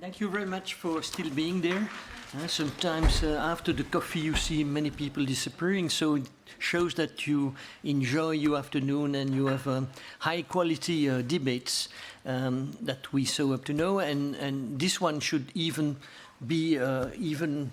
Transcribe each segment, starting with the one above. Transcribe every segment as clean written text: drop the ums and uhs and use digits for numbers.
Thank you very much for still being there. Sometimes after the coffee you see many people disappearing, so it shows that you enjoy your afternoon and you have high quality debates that we so up to know, and this one should even be even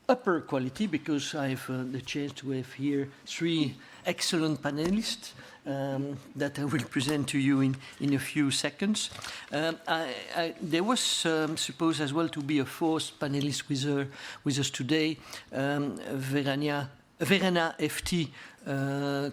upper quality, because I have the chance to have here three excellent panelists that I will present to you in a few seconds. There was supposed as well to be a fourth panelist with us today, Verena FT,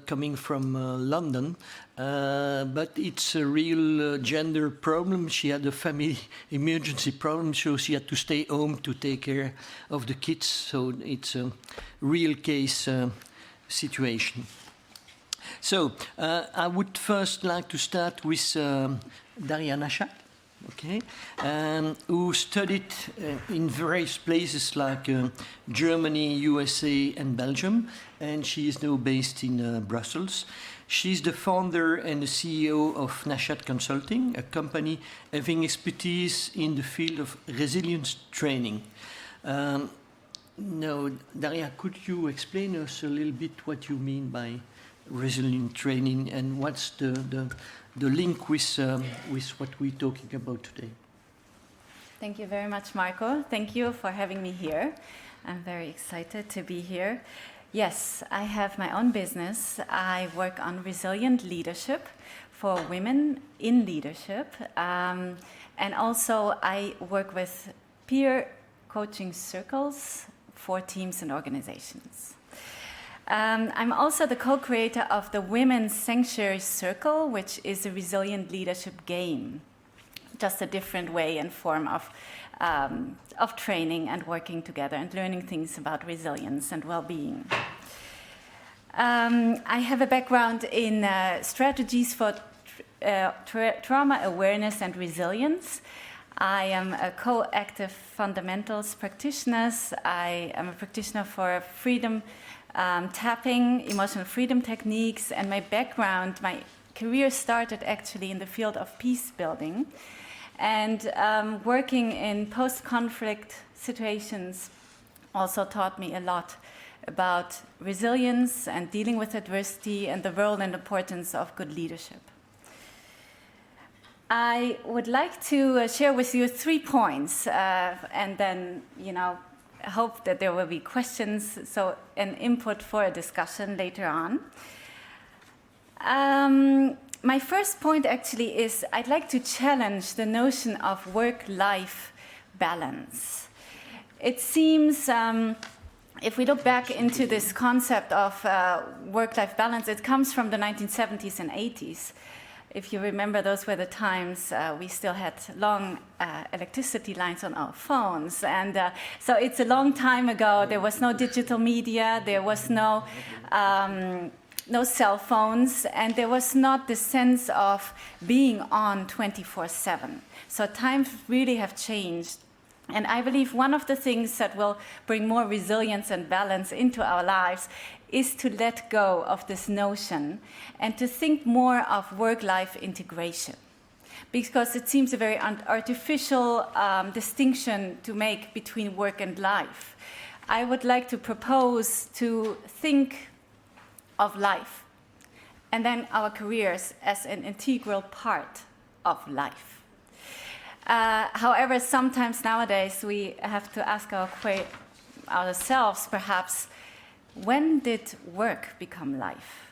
coming from London, but it's a real gender problem. She had a family emergency problem, so she had to stay home to take care of the kids, so it's a real case situation. So I would first like to start with Daria Nashat, okay, who studied in various places like Germany, USA, and Belgium, and she is now based in Brussels. She's the founder and the CEO of Nashat Consulting, a company having expertise in the field of resilience training. Now, Daria, could you explain us a little bit what you mean by resilient training, and what's the link with what we're talking about today? Thank you very much, Marco. Thank you for having me here. I'm very excited to be here. Yes, I have my own business. I work on resilient leadership for women in leadership. And also I work with peer coaching circles for teams and organizations. I'm also the co-creator of the Women's Sanctuary Circle, which is a resilient leadership game, just a different way and form of training and working together and learning things about resilience and well-being. I have a background in strategies for trauma awareness and resilience. I am a co-active fundamentals practitioner. I am a practitioner for freedom tapping, emotional freedom techniques, and my background, my career started actually in the field of peace building, and working in post-conflict situations also taught me a lot about resilience and dealing with adversity and the role and importance of good leadership. I would like to share with you 3 points, and then, I hope that there will be questions, so an input for a discussion later on. My first point actually is I'd like to challenge the notion of work-life balance. It seems, if we look back into this concept of work-life balance, it comes from the 1970s and 80s. If you remember, those were the times we still had long electricity lines on our phones. And so it's a long time ago. There was no digital media. There was no cell phones. And there was not the sense of being on 24/7. So times really have changed. And I believe one of the things that will bring more resilience and balance into our lives is to let go of this notion and to think more of work-life integration, because it seems a very artificial distinction to make between work and life. I would like to propose to think of life and then our careers as an integral part of life. However, sometimes nowadays we have to ask ourselves, perhaps, when did work become life?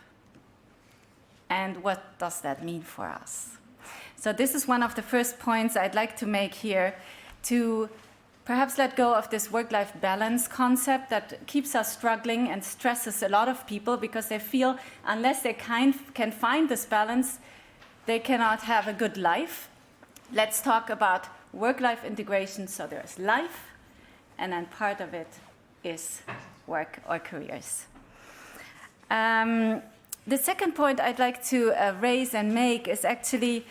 And what does that mean for us? So this is one of the first points I'd like to make here, to perhaps let go of this work-life balance concept that keeps us struggling and stresses a lot of people, because they feel unless they can find this balance, they cannot have a good life. Let's talk about work-life integration. So there's life, and then part of it is work or careers. The second point I'd like to raise and make is actually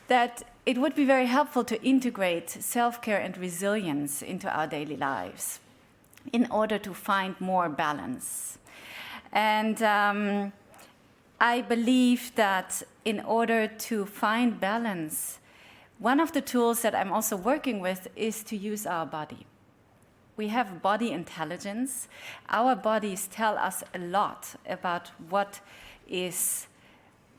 that it would be very helpful to integrate self-care and resilience into our daily lives in order to find more balance. And I believe that in order to find balance, one of the tools that I'm also working with is to use our body. We have body intelligence. Our bodies tell us a lot about what is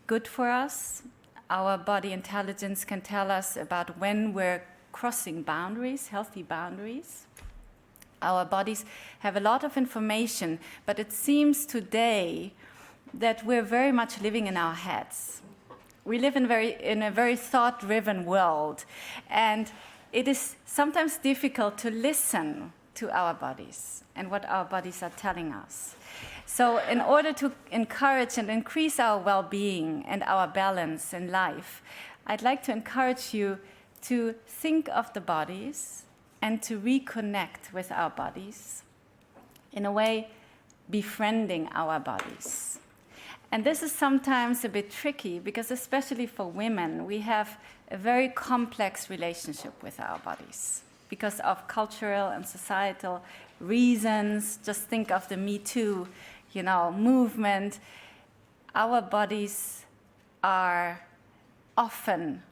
good for us. Our body intelligence can tell us about when we're crossing boundaries, healthy boundaries. Our bodies have a lot of information, but it seems today that we're very much living in our heads. We live in a very thought-driven world, and it is sometimes difficult to listen to our bodies and what our bodies are telling us. So in order to encourage and increase our well-being and our balance in life, I'd like to encourage you to think of the bodies and to reconnect with our bodies, in a way befriending our bodies. And this is sometimes a bit tricky because, especially for women, we have a very complex relationship with our bodies because of cultural and societal reasons. Just think of the Me Too, movement. Our bodies are often,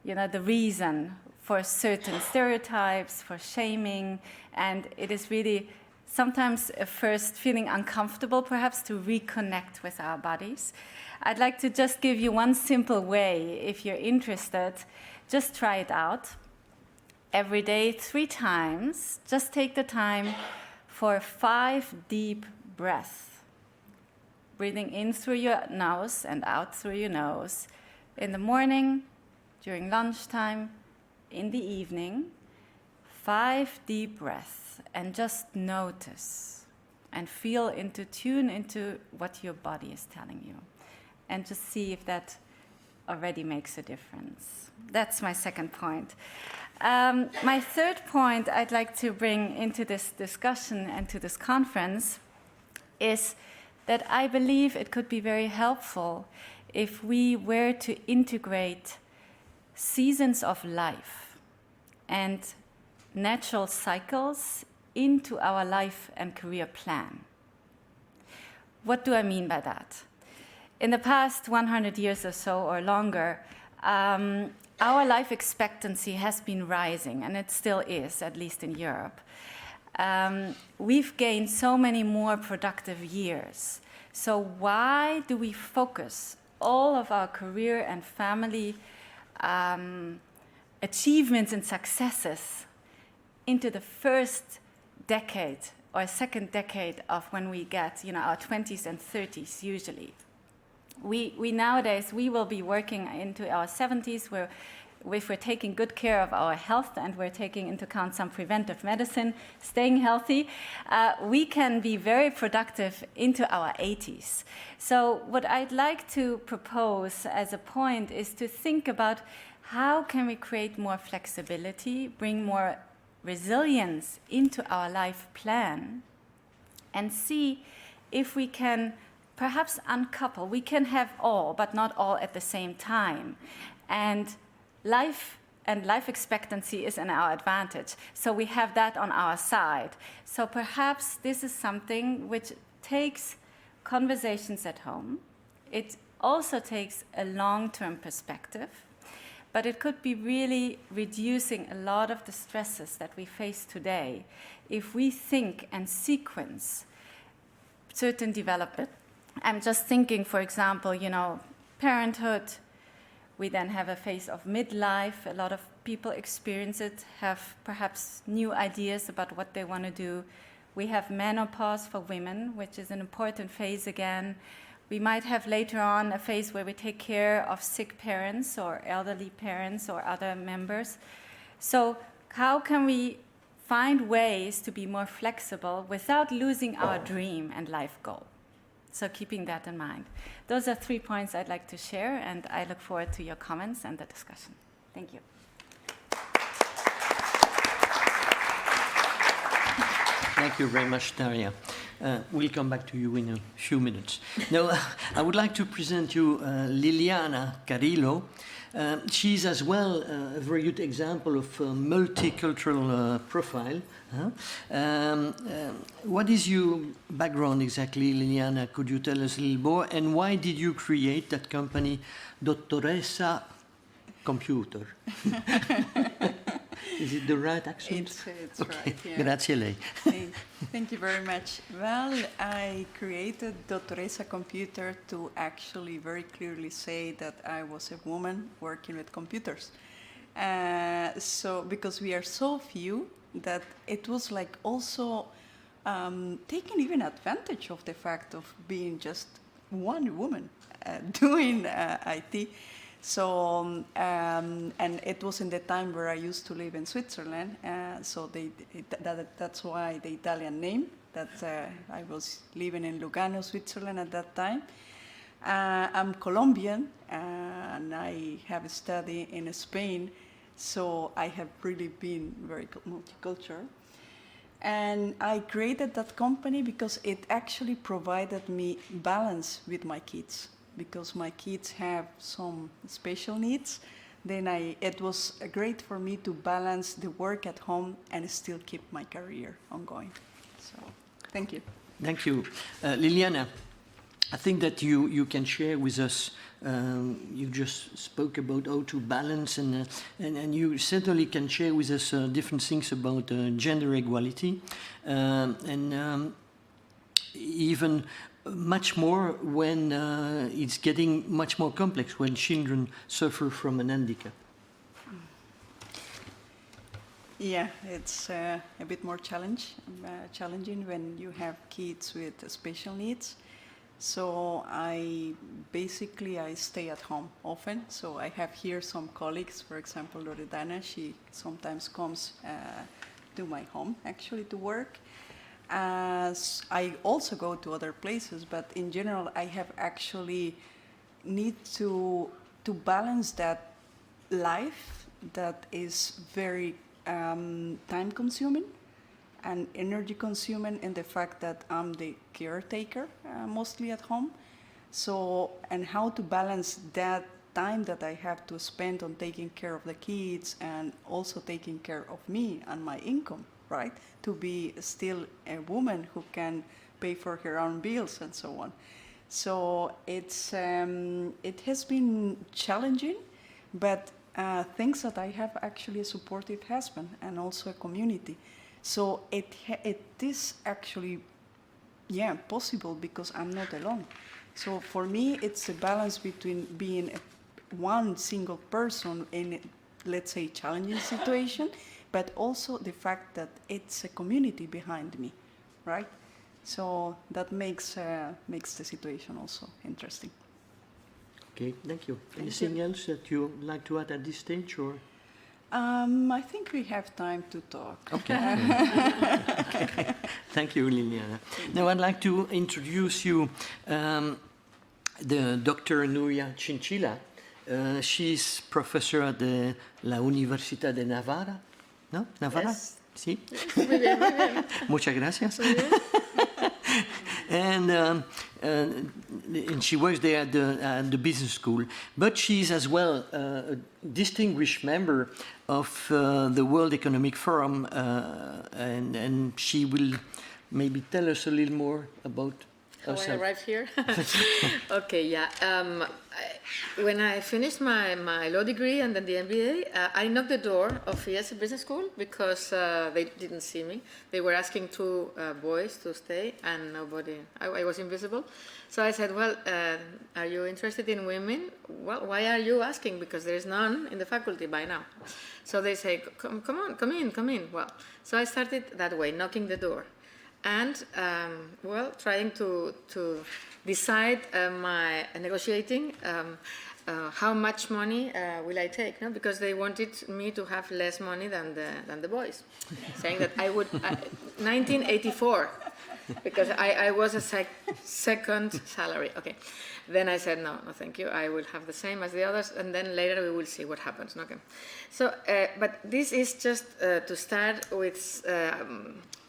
the reason for certain stereotypes, for shaming, and it is really sometimes a first feeling uncomfortable, perhaps, to reconnect with our bodies. I'd like to just give you one simple way, if you're interested. Just try it out. Every day, 3 times, just take the time for 5 deep breaths. Breathing in through your nose and out through your nose. In the morning, during lunchtime, in the evening, 5 deep breaths, and just notice and tune into what your body is telling you, and just see if that already makes a difference. That's my second point. My third point I'd like to bring into this discussion and to this conference is that I believe it could be very helpful if we were to integrate seasons of life and natural cycles into our life and career plan. What do I mean by that? In the past 100 years or so or longer, our life expectancy has been rising, and it still is, at least in Europe. We've gained so many more productive years. So why do we focus all of our career and family achievements and successes into the first decade or second decade of when we get, our 20s and 30s usually? We nowadays, we will be working into our 70s where if we're taking good care of our health and we're taking into account some preventive medicine, staying healthy, we can be very productive into our 80s. So what I'd like to propose as a point is to think about how can we create more flexibility, bring more resilience into our life plan, and see if we can perhaps uncouple. We can have all, but not all at the same time. And life expectancy is in our advantage. So we have that on our side. So perhaps this is something which takes conversations at home. It also takes a long-term perspective, but it could be really reducing a lot of the stresses that we face today if we think and sequence certain development. I'm just thinking, for example, parenthood. We then have a phase of midlife. A lot of people experience it, have perhaps new ideas about what they want to do. We have menopause for women, which is an important phase again. We might have later on a phase where we take care of sick parents or elderly parents or other members. So how can we find ways to be more flexible without losing our dream and life goal? So keeping that in mind. Those are 3 points I'd like to share, and I look forward to your comments and the discussion. Thank you. Thank you very much, Daria. We'll come back to you in a few minutes. Now, I would like to present you Liliana Carillo. She's as well a very good example of a multicultural profile. What is your background exactly, Liliana? Could you tell us a little more? And why did you create that company, Dottoressa computer. Is it the right accent? It's Okay. right, yeah. Grazie lei. Thank you very much. Well, I created Dottoressa Computer to actually very clearly say that I was a woman working with computers. So, because we are so few, that it was like also taking even advantage of the fact of being just one woman doing IT. So, and it was in the time where I used to live in Switzerland, so that's why the Italian name, that I was living in Lugano, Switzerland at that time. I'm Colombian, and I have studied in Spain, so I have really been very multicultural. And I created that company because it actually provided me balance with my kids. Because my kids have some special needs, then it was great for me to balance the work at home and still keep my career ongoing. So, thank you. Thank you. Liliana, I think that you can share with us, you just spoke about how to balance, and you certainly can share with us different things about gender equality, and even much more when it's getting much more complex, when children suffer from an handicap. Yeah, it's a bit more challenging when you have kids with special needs. So I stay at home often. So I have here some colleagues, for example, Liliana, she sometimes comes to my home actually to work. As I also go to other places, but in general, I have actually need to balance that life that is very time-consuming and energy-consuming in the fact that I'm the caretaker mostly at home. So, and how to balance that time that I have to spend on taking care of the kids and also taking care of me and my income, right? To be still a woman who can pay for her own bills and so on. So it's it has been challenging, but thanks that I have actually a supportive husband and also a community. So it is actually, yeah, possible because I'm not alone. So for me, it's a balance between being one single person in, let's say, challenging situation, but also the fact that it's a community behind me, right? So that makes the situation also interesting. Okay, thank you. Anything else that you like to add at this stage, or? I think we have time to talk. Okay. Okay. Thank you, Liliana. Now I'd like to introduce you the Dr. Nuria Chinchilla. She's professor at la Universidad de Navarra. ¿No? ¿Navarra? Yes. Sí. Muy bien, muy bien. Muchas gracias. And she works there at the business school. But she's as well a distinguished member of the World Economic Forum, and she will maybe tell us a little more about How herself. I arrived here? Okay, yeah. When I finished my law degree and then the MBA, I knocked the door of IESE Business School because they didn't see me. They were asking two boys to stay and nobody, I was invisible. So I said, well, are you interested in women? Well, why are you asking? Because there's none in the faculty by now. So they say, come on, come in. Well, so I started that way, knocking the door. And, well, trying to decide negotiating how much money will I take, no? Because they wanted me to have less money than the boys, saying that I would, 1984, because I was a second salary. Okay. Then I said, no, thank you. I will have the same as the others, and then later we will see what happens. Okay. So, but this is just to start with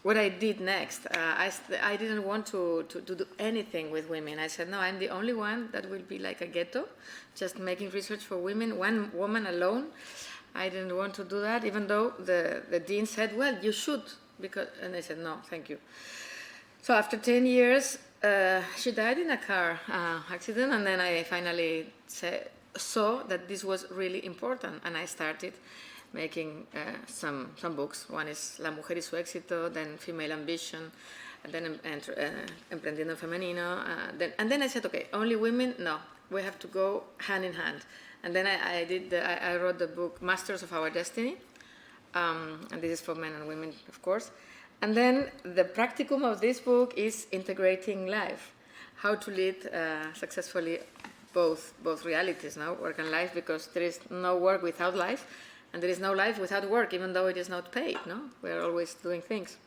what I did next. I didn't want to do anything with women. I said, no, I'm the only one that will be like a ghetto, just making research for women, one woman alone. I didn't want to do that, even though the dean said, well, you should, and I said, no, thank you. So after 10 years, she died in a car accident, and then I finally saw that this was really important, and I started making some books. One is La Mujer y su Éxito, then Female Ambition, and then Emprendiendo Femenino. And then I said, okay, only women? No, we have to go hand in hand. And then I wrote the book Masters of Our Destiny, and this is for men and women, of course. And then the practicum of this book is integrating life, how to lead successfully both realities, no? Work and life, because there is no work without life, and there is no life without work, even though it is not paid. No, we are always doing things.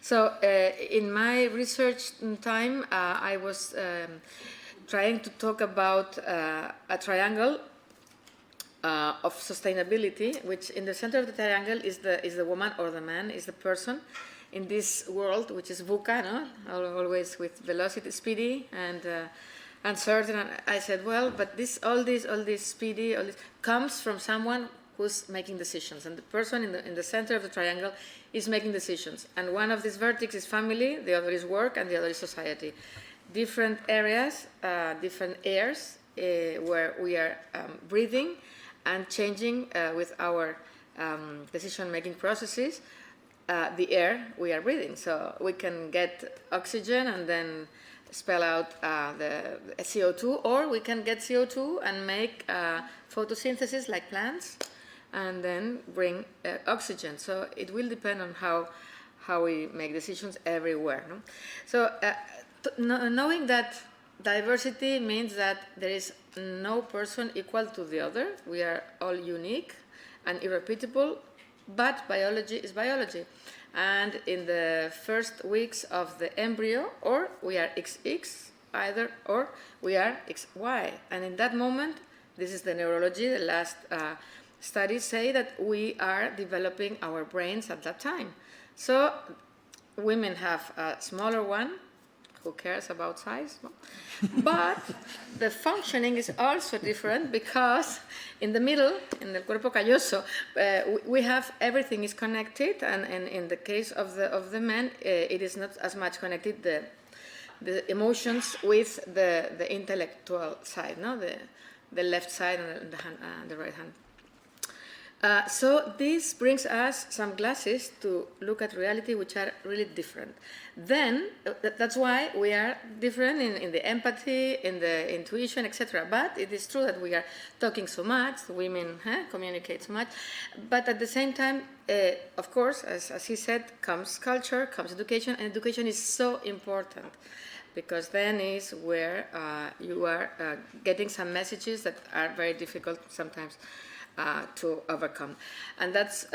So in my research time, I was trying to talk about a triangle of sustainability, which in the center of the triangle is the woman, or the man is the person in this world, which is VUCA, no? Always with velocity, speedy, and uncertain. And I said, well, but all this speedy, all this comes from someone who's making decisions, and the person in the center of the triangle is making decisions. And one of these vertices is family, the other is work, and the other is society. Different areas, different airs where we are breathing and changing with our decision-making processes the air we are breathing. So we can get oxygen and then spell out the CO2, or we can get CO2 and make photosynthesis like plants, and then bring oxygen. So it will depend on how we make decisions everywhere. No? So knowing that diversity means that there is no person equal to the other. We are all unique and irrepeatable, but biology is biology. And in the first weeks of the embryo, or we are XX, either, or we are XY. And in that moment, this is the neurology, the last studies say that we are developing our brains at that time. So women have a smaller one. Who cares about size? No? But the functioning is also different, because in the middle, in the cuerpo calloso, we have everything is connected, and in the case of the men, it is not as much connected, the emotions with the intellectual side, no, the left side and the right hand. So this brings us some glasses to look at reality which are really different. Then, that's why we are different in the empathy, in the intuition, etc. But it is true that we are talking so much, women communicate so much, but at the same time, of course, as he said, comes culture, comes education, and education is so important, because then is where you are getting some messages that are very difficult sometimes to overcome. And that's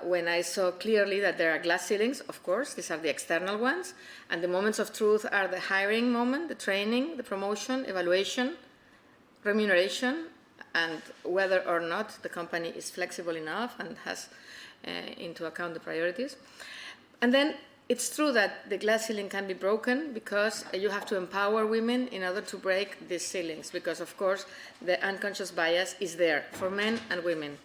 when I saw clearly that there are glass ceilings, of course, these are the external ones, and the moments of truth are the hiring moment, the training, the promotion, evaluation, remuneration, and whether or not the company is flexible enough and has into account the priorities. And then it's true that the glass ceiling can be broken, because you have to empower women in order to break these ceilings, because of course the unconscious bias is there for men and women.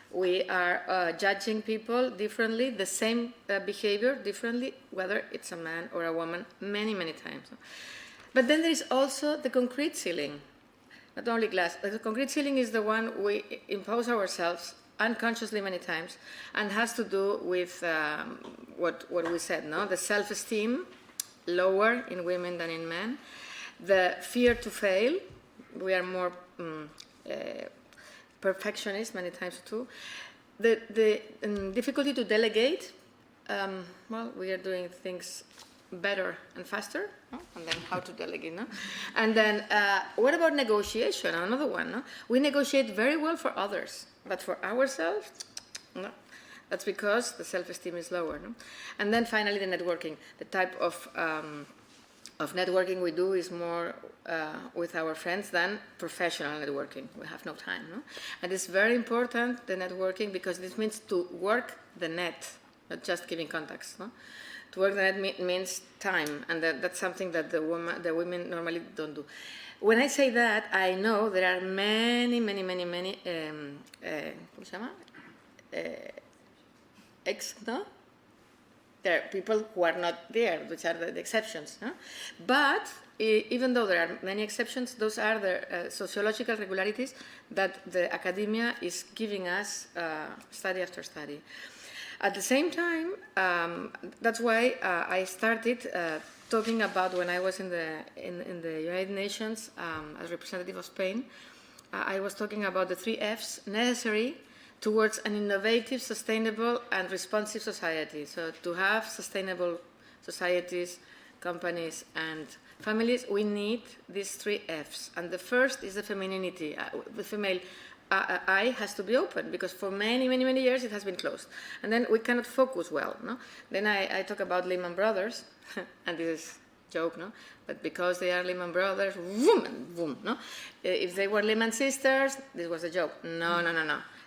We are judging people differently, the same behavior differently, whether it's a man or a woman, many, many times. But then there is also the concrete ceiling, not only glass. The concrete ceiling is the one we impose ourselves unconsciously many times, and has to do with what we said, no? The self-esteem, lower in women than in men. The fear to fail, we are more perfectionist many times too. The difficulty to delegate, well, we are doing things better and faster, no? And then how to delegate, no? And then what about negotiation? Another one, no? We negotiate very well for others, but for ourselves, no. That's because the self-esteem is lower, no? And then finally the networking. The type of networking we do is more with our friends than professional networking. We have no time, no? And it's very important, the networking, because this means to work the net, not just giving contacts, no? To work the net means time, and that's something that the women normally don't do. When I say that, I know there are many, ¿cómo se llama? There are people who are not there, which are the exceptions. Huh? But even though there are many exceptions, those are the sociological regularities that the academia is giving us study after study. At the same time, that's why I started talking about when I was in the United Nations as representative of Spain. I was talking about the 3 Fs necessary towards an innovative, sustainable, and responsive society. So to have sustainable societies, companies, and families, we need these 3 Fs. And the first is the femininity. The female eye has to be open, because for many, many, many years it has been closed. And then we cannot focus well. No? Then I talk about Lehman Brothers, and this is a joke, no? But because they are Lehman Brothers, boom, no? If they were Lehman Sisters, this was a joke. No.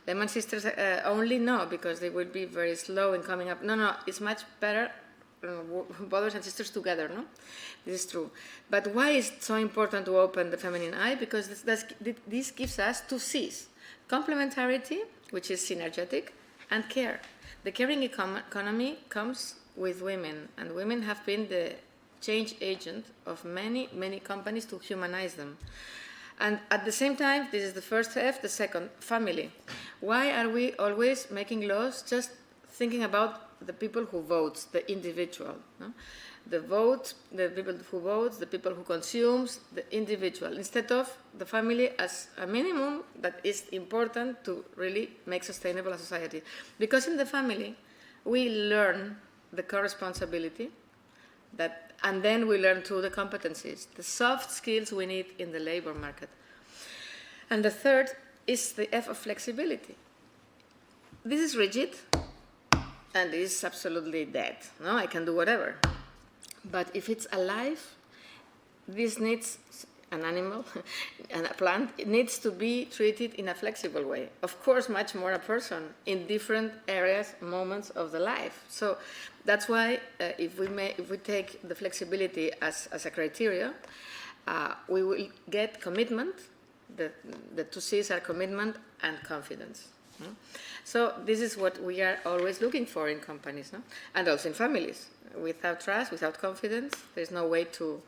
Lehman Sisters only, no, because they will be very slow in coming up. No, it's much better brothers and sisters together, no? This is true. But why is it so important to open the feminine eye? Because this gives us 2 Cs. Complementarity, which is synergetic, and care. The caring economy comes with women, and women have been the change agent of many, many companies to humanize them. And at the same time, this is the first F, the second, family. Why are we always making laws just thinking about the people who vote, the individual? No? The people who vote, the people who consumes, the individual, instead of the family as a minimum that is important to really make sustainable a society. Because in the family, we learn the co-responsibility, and then we learn too the competencies, the soft skills we need in the labor market. And the third is the F of flexibility. This is rigid, and this is absolutely dead. No, I can do whatever. But if it's alive, this needs an animal and a plant. It needs to be treated in a flexible way. Of course, much more a person in different areas, moments of the life. So that's why if we take the flexibility as a criteria, we will get commitment. The 2 Cs are commitment and confidence. No? So this is what we are always looking for in companies, no? And also in families. Without trust, without confidence, there's no way to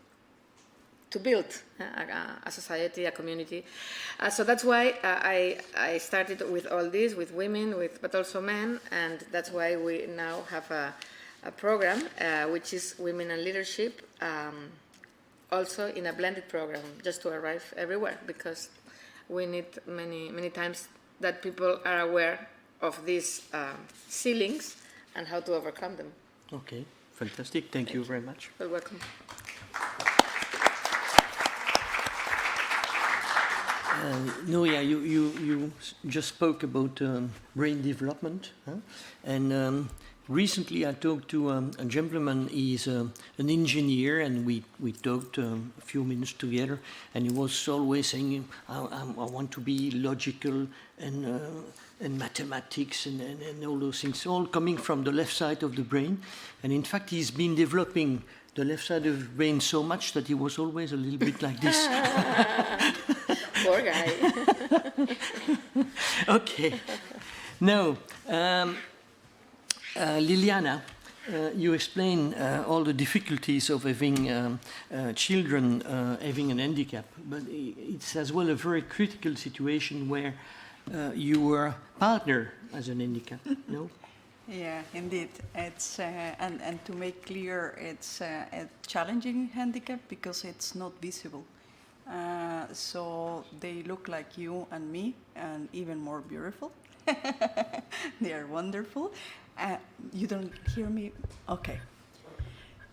build a society, a community. So that's why I started with all this, with women, but also men, and that's why we now have a program which is Women and Leadership, also in a blended program, just to arrive everywhere, because we need many times that people are aware of these ceilings and how to overcome them. Okay, fantastic. Thank you very much. You're welcome. Nuria, you just spoke about brain development, huh? And recently I talked to a gentleman. He's an engineer, and we talked a few minutes together, and he was always saying, I want to be logical and mathematics and all those things, all coming from the left side of the brain. And in fact, he's been developing the left side of the brain so much that he was always a little bit like this. Poor guy. Okay. Now, Liliana, you explain all the difficulties of having children having an handicap, but it's as well a very critical situation where your partner has an handicap, no? Yeah, indeed. It's and to make clear, it's a challenging handicap because it's not visible. So they look like you and me, and even more beautiful. They are wonderful. You don't hear me? Okay.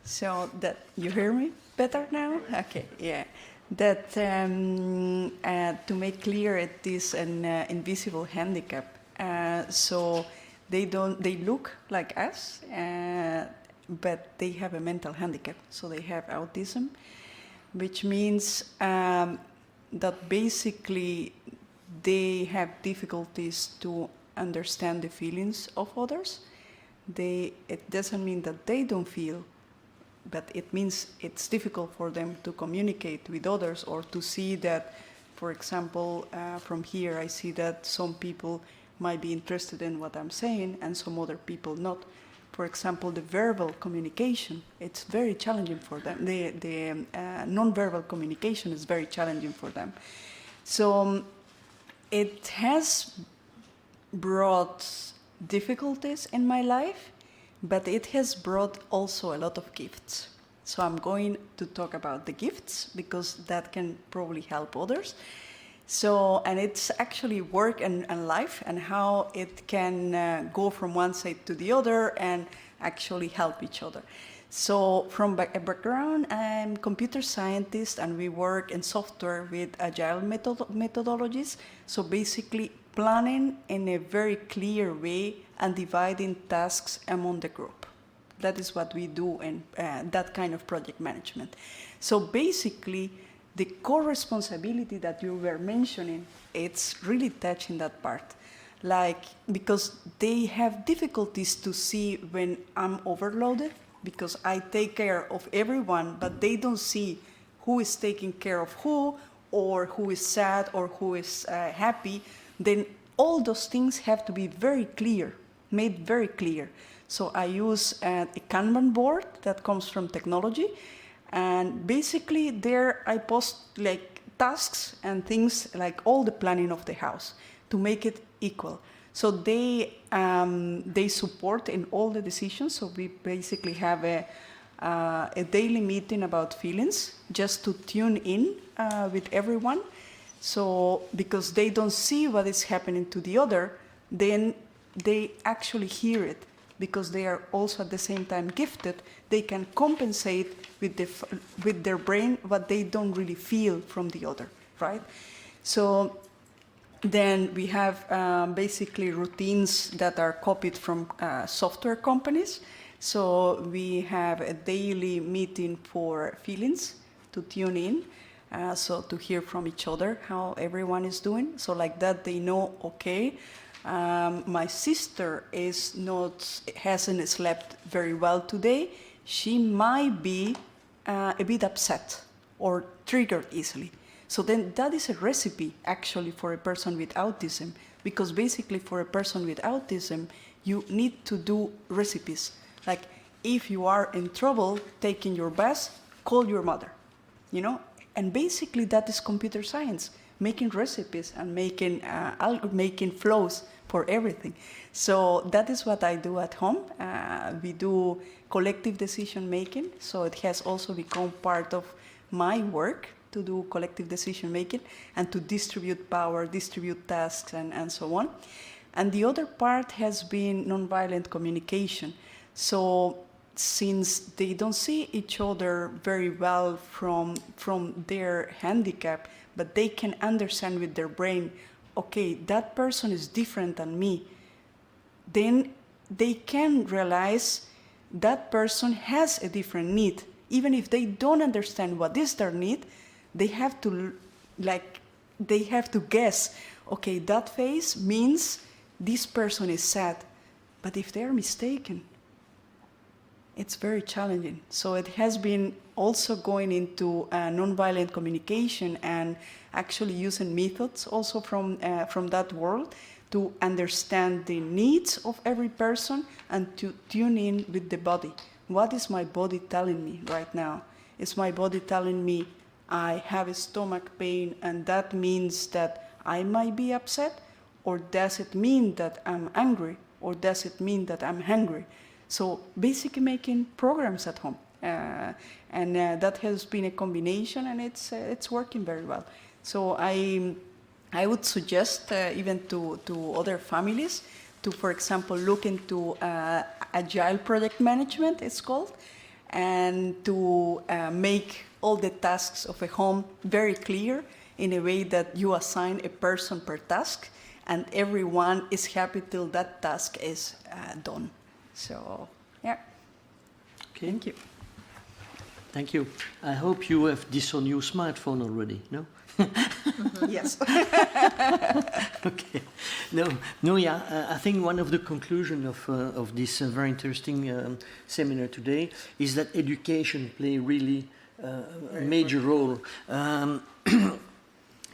So that you hear me better now? Okay, yeah. That to make clear, it is an invisible handicap. So they look like us, but they have a mental handicap. So they have autism, which means that basically they have difficulties to understand the feelings of others. It doesn't mean that they don't feel, but it means it's difficult for them to communicate with others or to see that, for example, from here I see that some people might be interested in what I'm saying and some other people not. for example, the verbal communication, it's very challenging for them. The non-verbal communication is very challenging for them. So it has brought difficulties in my life, but it has brought also a lot of gifts. So I'm going to talk about the gifts because that can probably help others. So, and it's actually work and life and how it can go from one side to the other and actually help each other. So from a background, I'm a computer scientist and we work in software with agile methodologies. So basically planning in a very clear way and dividing tasks among the group. That is what we do in that kind of project management. So basically, the core responsibility that you were mentioning, it's really touching that part. Like, because they have difficulties to see when I'm overloaded, because I take care of everyone, but they don't see who is taking care of who, or who is sad, or who is happy. Then all those things have to be very clear, made very clear. So I use a Kanban board that comes from technology. And basically there I post like tasks and things like all the planning of the house to make it equal. So they support in all the decisions. So we basically have a daily meeting about feelings just to tune in with everyone. So because they don't see what is happening to the other, then they actually hear it. Because they are also at the same time gifted, they can compensate with their brain what they don't really feel from the other, right? So then we have basically routines that are copied from software companies. So we have a daily meeting for feelings to tune in, so to hear from each other how everyone is doing. So like that they know, okay, my sister hasn't slept very well today. She might be a bit upset or triggered easily. So then that is a recipe actually for a person with autism, because basically for a person with autism, you need to do recipes. Like if you are in trouble taking your bath, call your mother, you know? And basically that is computer science, making recipes and making flows for everything. So that is what I do at home. We do collective decision making. So it has also become part of my work to do collective decision making and to distribute power, distribute tasks, and so on. And the other part has been nonviolent communication. So since they don't see each other very well from their handicap, but they can understand with their brain, okay, that person is different than me, then they can realize that person has a different need. Even if they don't understand what is their need, they have to guess, okay, that face means this person is sad. But if they're mistaken, it's very challenging. So it has been also going into nonviolent communication and actually using methods also from that world to understand the needs of every person and to tune in with the body. What is my body telling me right now? Is my body telling me I have a stomach pain and that means that I might be upset? Or does it mean that I'm angry? Or does it mean that I'm hungry? So basically making programs at home. And that has been a combination and it's working very well. So I would suggest even to other families to, for example, look into agile project management, it's called, and to make all the tasks of a home very clear in a way that you assign a person per task and everyone is happy till that task is done. So, yeah. Okay. Thank you. Thank you. I hope you have this on your smartphone already, no? Yes. Okay. No, Nuria, I think one of the conclusions of this very interesting seminar today is that education plays really a major role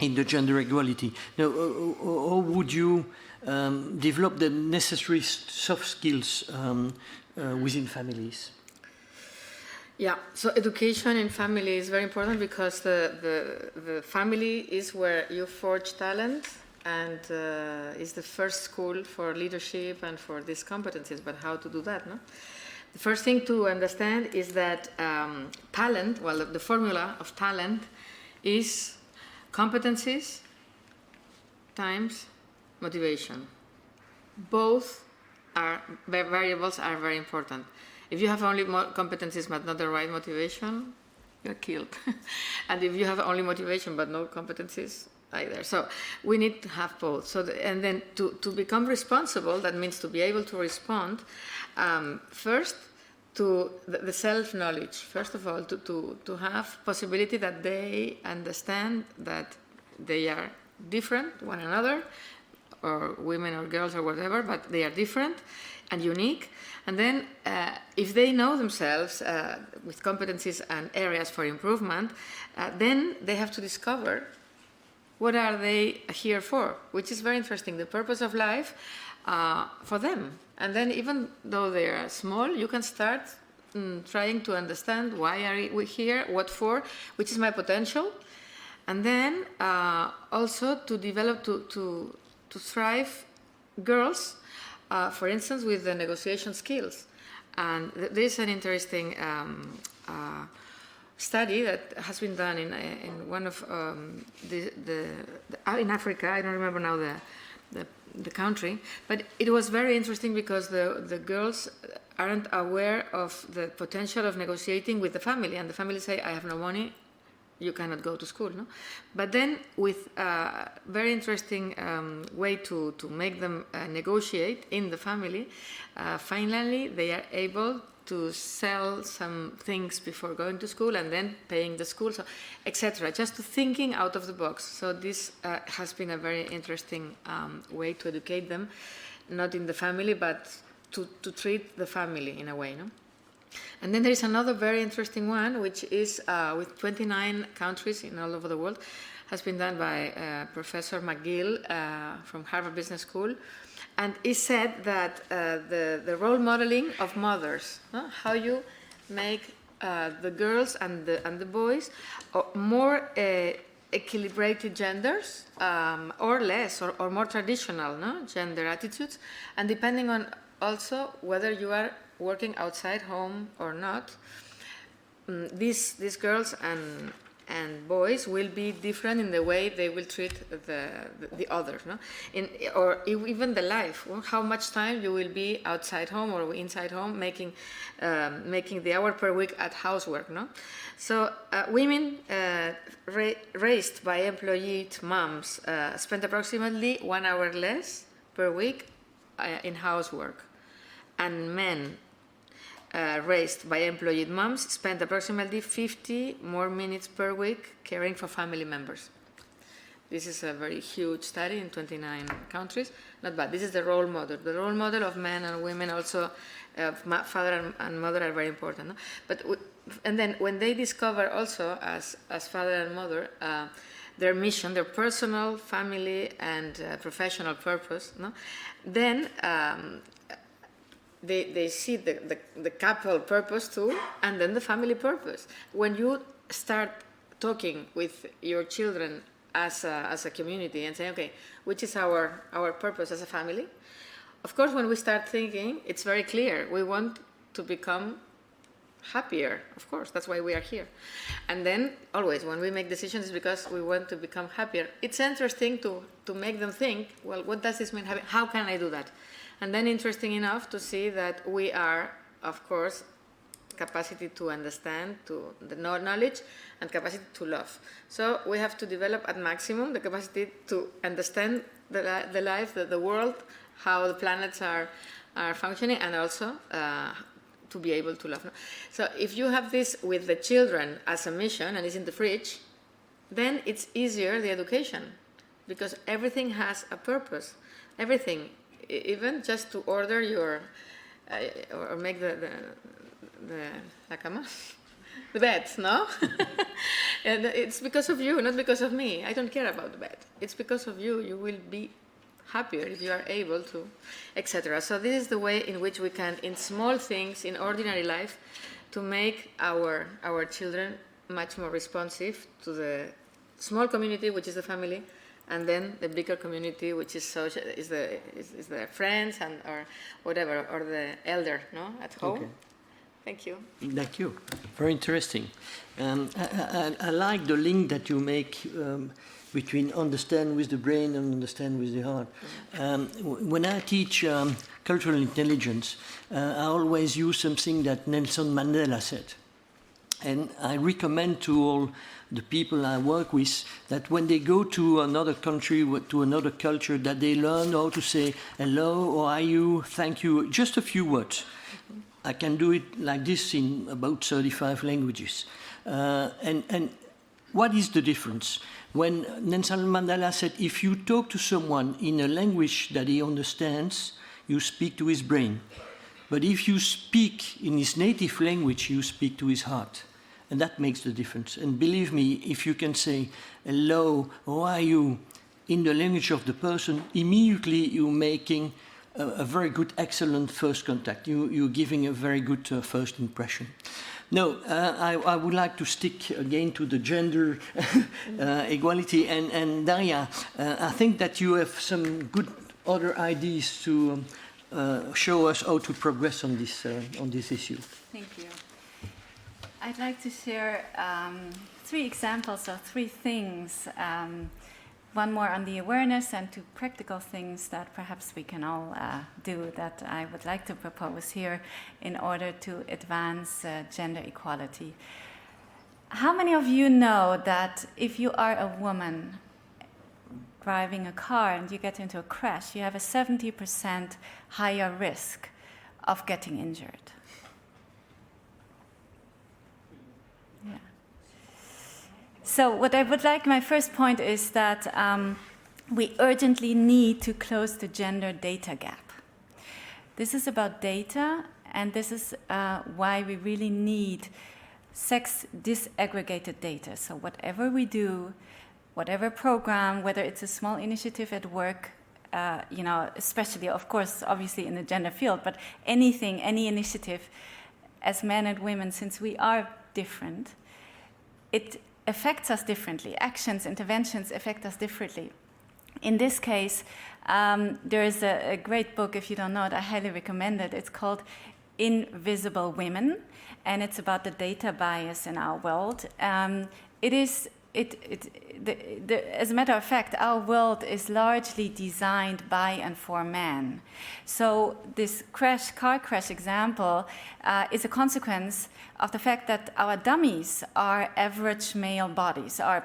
in the gender equality. Now, how would you develop the necessary soft skills within families? Yeah, so education in family is very important because the family is where you forge talent and is the first school for leadership and for these competencies, but how to do that, no? The first thing to understand is that talent, well, the formula of talent is competencies times motivation. Both variables are very important. If you have only competencies but not the right motivation, you're killed. And if you have only motivation but no competencies, either. So we need to have both. So and then to become responsible, that means to be able to respond first to the self-knowledge. First of all, to have possibility that they understand that they are different, one another, or women or girls or whatever, but they are different and unique. And then if they know themselves with competencies and areas for improvement, then they have to discover what are they here for, which is very interesting, the purpose of life for them. And then even though they are small, you can start trying to understand why are we here, what for, which is my potential. And then also to develop, to thrive girls, for instance, with the negotiation skills. And there is an interesting study that has been done in one of in Africa. I don't remember now the country, but it was very interesting because the girls aren't aware of the potential of negotiating with the family, and the family say, "I have no money, you cannot go to school." No? But then with a very interesting way to make them negotiate in the family, finally they are able to sell some things before going to school and then paying the school, so etc. Just to thinking out of the box. So this has been a very interesting way to educate them, not in the family, but to treat the family in a way. No? And then there is another very interesting one, which is with 29 countries in all over the world, has been done by Professor McGill from Harvard Business School. And he said that the role modeling of mothers, how you make the girls and the boys more equilibrated genders or less or more traditional gender attitudes, and depending on also whether you are working outside home or not, these girls and boys will be different in the way they will treat the others, no? Or even the life. How much time you will be outside home or inside home making the hour per week at housework, no? So women raised by employed moms spend approximately 1 hour less per week in housework, and men raised by employed moms spend approximately 50 more minutes per week caring for family members. This is a very huge study in 29 countries. Not bad. This is the role model. The role model of men and women also, father and mother are very important. No? But and then when they discover also as father and mother their mission, their personal, family, and professional purpose, no? Then they see the couple purpose too, and then the family purpose. When you start talking with your children as a community and say, okay, which is our purpose as a family? Of course, when we start thinking, it's very clear. We want to become happier. Of course, that's why we are here. And then always when we make decisions, it's because we want to become happier. It's interesting to make them think, well, what does this mean? How can I do that? And then interesting enough to see that we are, of course, capacity to understand, to the knowledge, and capacity to love. So we have to develop at maximum the capacity to understand the life, the world, how the planets are functioning, and also to be able to love. So if you have this with the children as a mission and it's in the fridge, then it's easier, the education, because everything has a purpose. Everything. Even just to order your or make la cama, the bed, no? And it's because of you, not because of me. I don't care about the bed. It's because of you. You will be happier if you are able to, etc. So this is the way in which we can, in small things, in ordinary life, to make our children much more responsive to the small community, which is the family, and then the bigger community, which is social, is the friends and or whatever, or the elder, no, at home. Okay. Thank you. Thank you. Very interesting. I like the link that you make between understand with the brain and understand with the heart. When I teach cultural intelligence, I always use something that Nelson Mandela said. And I recommend to all the people I work with that when they go to another country, to another culture, that they learn how to say hello, or are you, thank you, just a few words. I can do it like this in about 35 languages. And what is the difference? When Nelson Mandela said, if you talk to someone in a language that he understands, you speak to his brain. But if you speak in his native language, you speak to his heart. And that makes the difference. And believe me, if you can say, hello, how are you, in the language of the person, immediately you're making a very good, excellent first contact. You're giving a very good first impression. No, I would like to stick again to the gender equality. And Daria, I think that you have some good other ideas to show us how to progress on this issue. Thank you. I'd like to share 3 examples of 3 things. One more on the awareness and 2 practical things that perhaps we can all do that I would like to propose here in order to advance gender equality. How many of you know that if you are a woman driving a car and you get into a crash, you have a 70% higher risk of getting injured? Yeah. So what I would like, my first point is that we urgently need to close the gender data gap. This is about data, and this is why we really need sex disaggregated data. So whatever we do, whatever program, whether it's a small initiative at work, especially, of course, obviously in the gender field, but anything, any initiative, as men and women, since we are different, it affects us differently. Actions, interventions affect us differently. In this case, there is a great book, if you don't know it, I highly recommend it. It's called Invisible Women, and it's about the data bias in our world. As a matter of fact, our world is largely designed by and for men. So this car crash example is a consequence of the fact that our dummies are average male bodies, are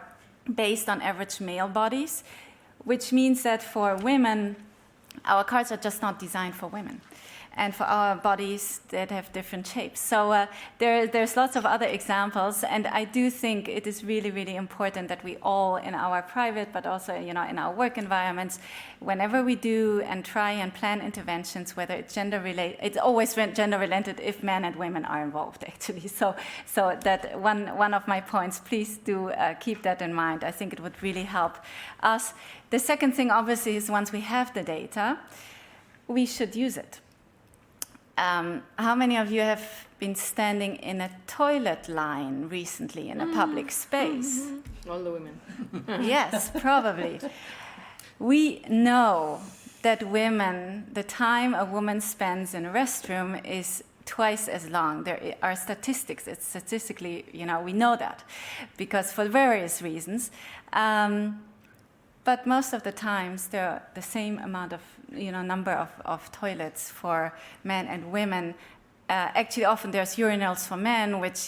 based on average male bodies, which means that for women, our cars are just not designed for women. And for our bodies that have different shapes. So there's lots of other examples, and I do think it is really, really important that we all, in our private, but also in our work environments, whenever we do and try and plan interventions, whether it's gender-related, it's always gender-related if men and women are involved, actually. So that one of my points, please do keep that in mind. I think it would really help us. The second thing, obviously, is once we have the data, we should use it. How many of you have been standing in a toilet line recently in a public space? All the women. Yes, probably. We know that women, the time a woman spends in a restroom is twice as long. There are statistics. It's statistically, we know that because for various reasons. But most of the times there are the same amount of, number of toilets for men and women. Actually, often there's urinals for men, which,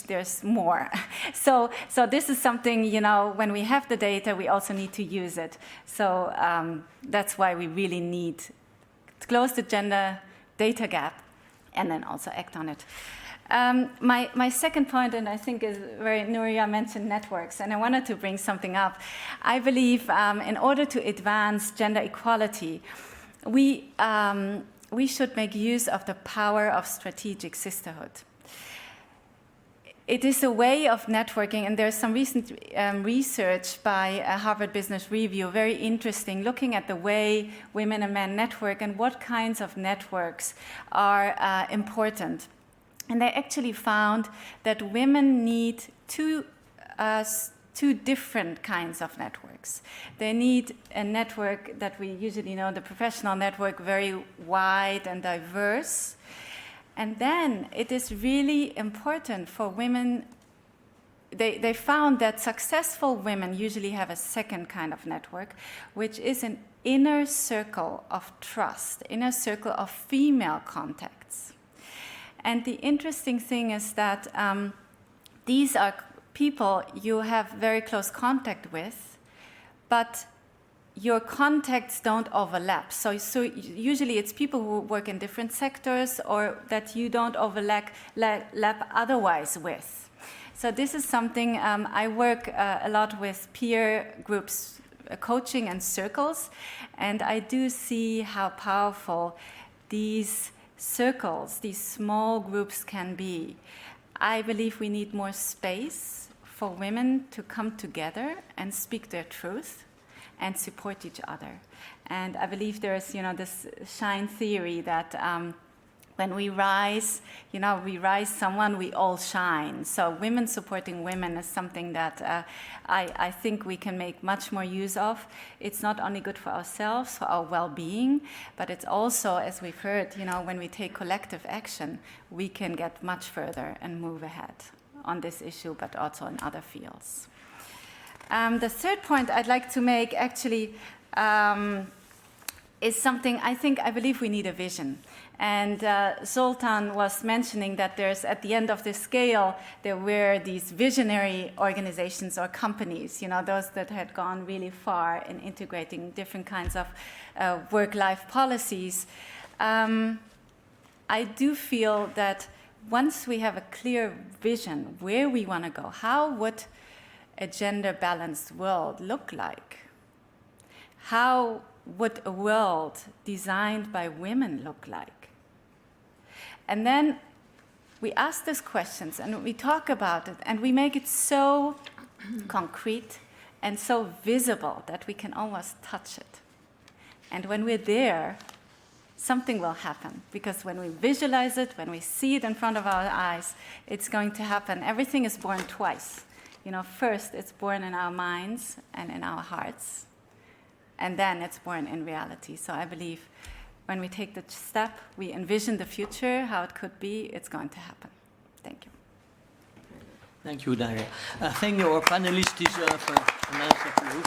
there's more. So this is something, when we have the data, we also need to use it. So that's why we really need to close the gender data gap and then also act on it. My second point, and I think is where Nuria mentioned networks, and I wanted to bring something up. I believe in order to advance gender equality, we should make use of the power of strategic sisterhood. it is a way of networking, and there's some recent research by Harvard Business Review, very interesting, looking at the way women and men network and what kinds of networks are important. And they actually found that women need two different kinds of networks. They need a network that we usually know, the professional network, very wide and diverse. And then it is really important for women. They found that successful women usually have a second kind of network, which is an inner circle of trust, inner circle of female contacts. And the interesting thing is that these are people you have very close contact with, but your contacts don't overlap. So usually it's people who work in different sectors or that you don't overlap otherwise with. So this is something I work a lot with peer groups, coaching and circles, and I do see how powerful these circles, these small groups can be. I believe we need more space for women to come together and speak their truth and support each other. And I believe there's, this shine theory that when we rise, we rise someone, we all shine. So women supporting women is something that I think we can make much more use of. It's not only good for ourselves, for our well-being, but it's also, as we've heard, when we take collective action, we can get much further and move ahead on this issue, but also in other fields. The third point I'd like to make actually is something I believe we need a vision. And Zoltan was mentioning that there's, at the end of the scale, there were these visionary organizations or companies, those that had gone really far in integrating different kinds of work-life policies. I do feel that once we have a clear vision where we want to go, how would a gender-balanced world look like? How would a world designed by women look like? And then we ask these questions and we talk about it and we make it so concrete and so visible that we can almost touch it. And when we're there, something will happen, because when we visualize it, when we see it in front of our eyes, it's going to happen. Everything is born twice. First it's born in our minds and in our hearts, and then it's born in reality. So I believe when we take the step, we envision the future, how it could be, it's going to happen. Thank you. Thank you, Daria. Thank you, our panelists for a nice approach.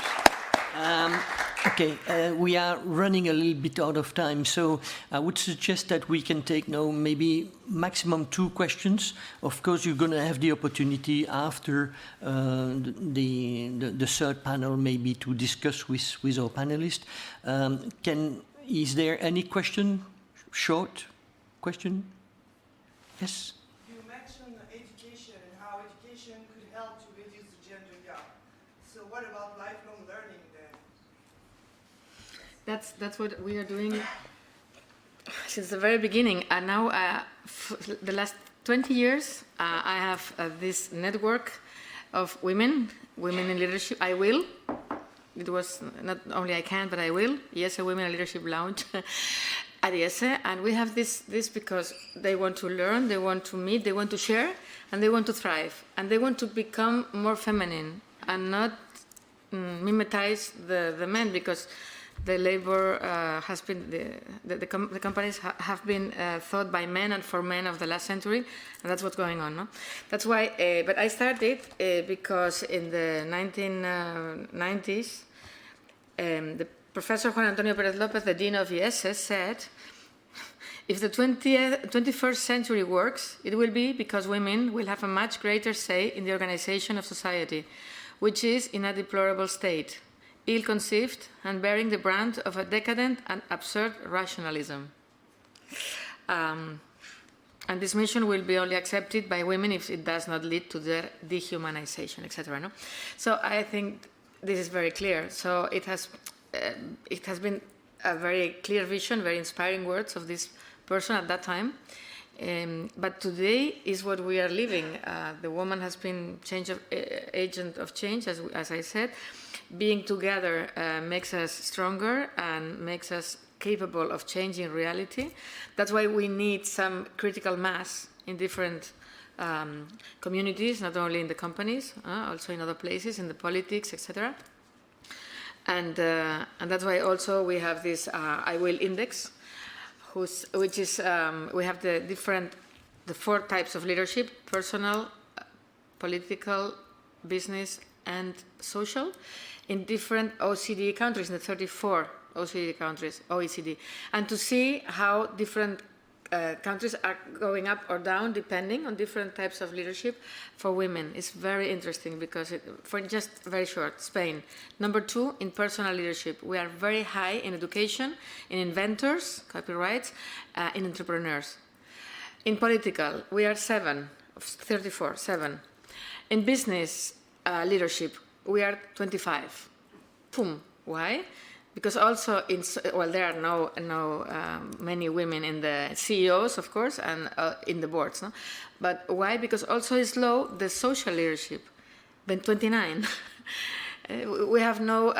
Okay, we are running a little bit out of time, so I would suggest that we can take now maybe maximum 2 questions. Of course, you're going to have the opportunity after the third panel maybe to discuss with our panelists. Is there any question? Short question? Yes? You mentioned education and how education could help to reduce the gender gap. So what about lifelong learning then? That's what we are doing since the very beginning. And now, the last 20 years, I have this network of women in leadership. I will. It was not only I can, but I will. IESE Women in Leadership Lounge at IESE. And we have this because they want to learn, they want to meet, they want to share, and they want to thrive. And they want to become more feminine and not mimetize the men, because the labor has been, the companies have been thought by men and for men of the last century, and that's what's going on. No? That's why, but I started because in the 1990s, the Professor Juan Antonio Pérez López, the Dean of IESE, said, if the 21st century works, it will be because women will have a much greater say in the organization of society, which is in a deplorable state, ill-conceived and bearing the brand of a decadent and absurd rationalism. And this mission will be only accepted by women if it does not lead to their dehumanization, etc. No? So I think this is very clear. So it has been a very clear vision, very inspiring words of this person at that time. But today is what we are living. The woman has been agent of change, as I said. Being together makes us stronger and makes us capable of changing reality. That's why we need some critical mass in different communities, not only in the companies, also in other places, in the politics, etc. And that's why also we have this I Will index, which is we have the 4 types of leadership: personal, political, business, and social, in different OECD countries, in the 34 OECD countries, OECD, and to see how different countries are going up or down depending on different types of leadership for women. It's very interesting because, for just very short, Spain, number 2 in personal leadership. We are very high in education, in inventors, copyrights, in entrepreneurs. In political, we are 7 of 34, 7. In business leadership, we are 25. Boom. Why? Because also there are no many women in the CEOs, of course, and in the boards. No? But why? Because also is low the social leadership, then 29. We have no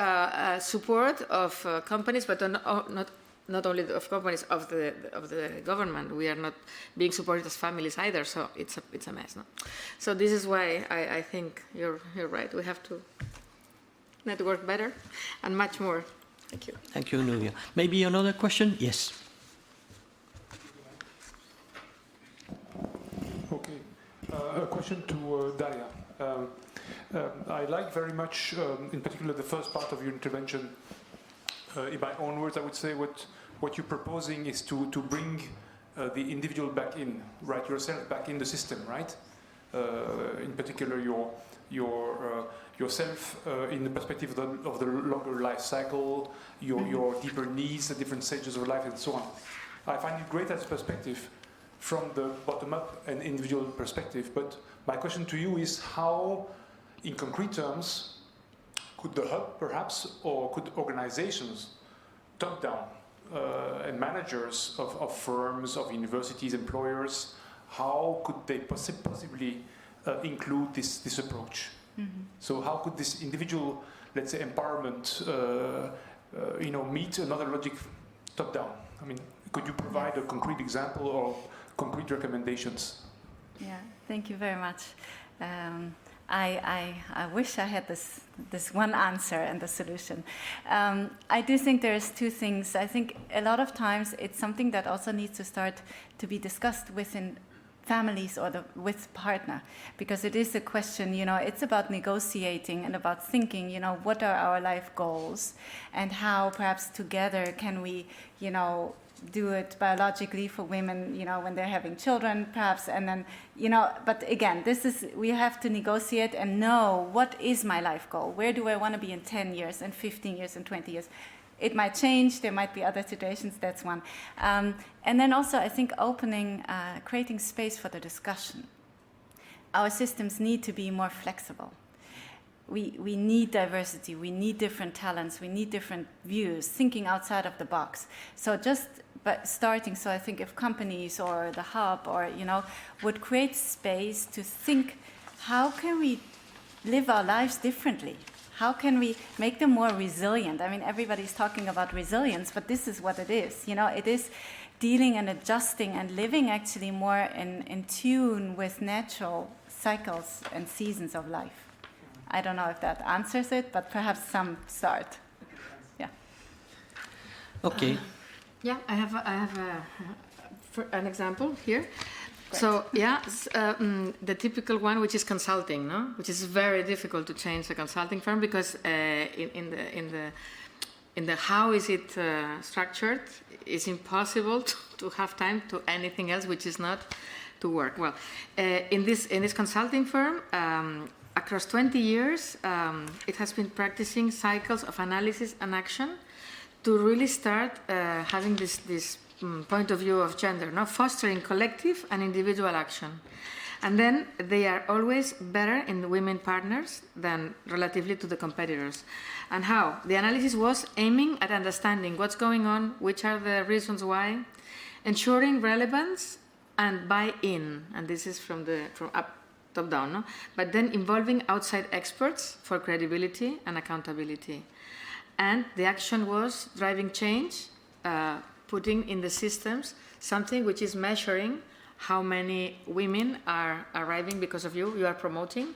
support of companies, but not only of companies, of the government. We are not being supported as families either. So it's a mess. No? So this is why I think you're right. We have to network better and much more. Thank you. Thank you, Nuria. Maybe another question? Yes. Okay. A question to Daria. I like very much, in particular, the first part of your intervention. In my own words, I would say what you're proposing is to bring the individual back in, right? Yourself back in the system, right? In particular, yourself in the perspective of the longer life cycle, your deeper needs, the different stages of life, and so on. I find it great as a perspective from the bottom-up and individual perspective. But my question to you is how, in concrete terms, could the hub, perhaps, or could organizations, top-down, and managers of firms, of universities, employers, how could they possibly include this approach? Mm-hmm. So how could this individual, let's say, empowerment, meet another logic top-down? I mean, could you provide a concrete example or concrete recommendations? Yeah, thank you very much. I wish I had this one answer and the solution. I do think there's 2 things. I think a lot of times it's something that also needs to start to be discussed within families or with partner, because it is a question, it's about negotiating and about thinking, what are our life goals and how perhaps together can we, do it biologically for women, when they're having children, perhaps, and then, but again, we have to negotiate and know what is my life goal? Where do I want to be in 10 years and 15 years and 20 years? It might change, there might be other situations, that's one. And then also, I think creating space for the discussion. Our systems need to be more flexible. We need diversity, we need different talents, we need different views, thinking outside of the box. So just by starting, so I think if companies or the hub or, would create space to think, how can we live our lives differently? How can we make them more resilient? I mean, everybody's talking about resilience, but this is what it is. It is dealing and adjusting and living actually more in tune with natural cycles and seasons of life. I don't know if that answers it, but perhaps some start. Yeah. Okay. I have an example here. Great. So the typical one, which is consulting, no? Which is very difficult to change a consulting firm because in the how is it structured, it's impossible to have time to anything else which is not to work. Well, in this consulting firm, across 20 years, it has been practicing cycles of analysis and action to really start having this point of view of gender, fostering collective and individual action. And then they are always better in the women partners than relatively to the competitors. And how? The analysis was aiming at understanding what's going on, which are the reasons why, ensuring relevance and buy-in, and this is from up top down, no? But then involving outside experts for credibility and accountability. And the action was driving change, putting in the systems something which is measuring how many women are arriving because of you are promoting,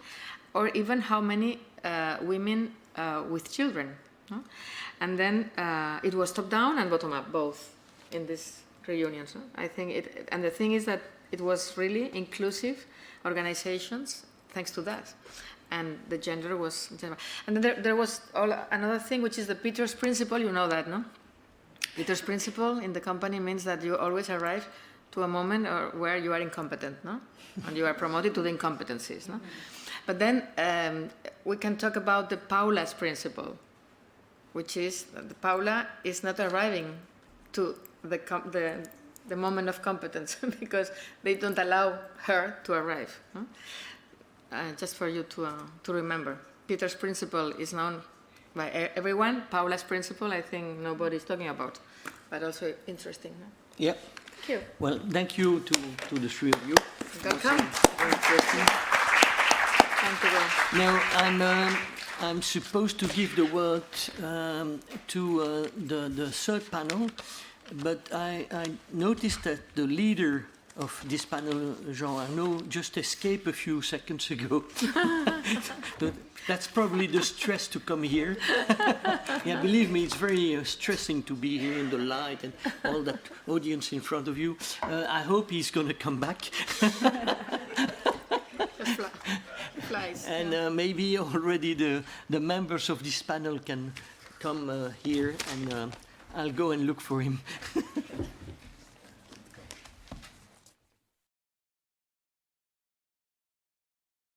or even how many women with children. No? And then it was top down and bottom up, both in these reunions. No? I think and the thing is that it was really inclusive organizations thanks to that. And the gender was, and then there was another thing, which is the Peter's principle. You know that, no? Peter's principle in the company means that you always arrive to a moment where you are incompetent, no? And you are promoted to the incompetencies, no? But then we can talk about the Paula's principle, which is that Paula is not arriving to the moment of competence because they don't allow her to arrive. No? Just for you to remember. Peter's principle is known by everyone. Paula's principle, I think nobody's talking about, but also interesting. No? Yeah. Thank you. Well, thank you to the three of you. Welcome. Time to go. Now I'm supposed to give the word to the third panel, but I noticed that the leader of this panel, Jean Arnaud, just escaped a few seconds ago. That's probably the stress to come here. Yeah, believe me, it's very stressing to be here in the light and all that audience in front of you. I hope he's going to come back. Flies. And maybe already the members of this panel can come here, and I'll go and look for him.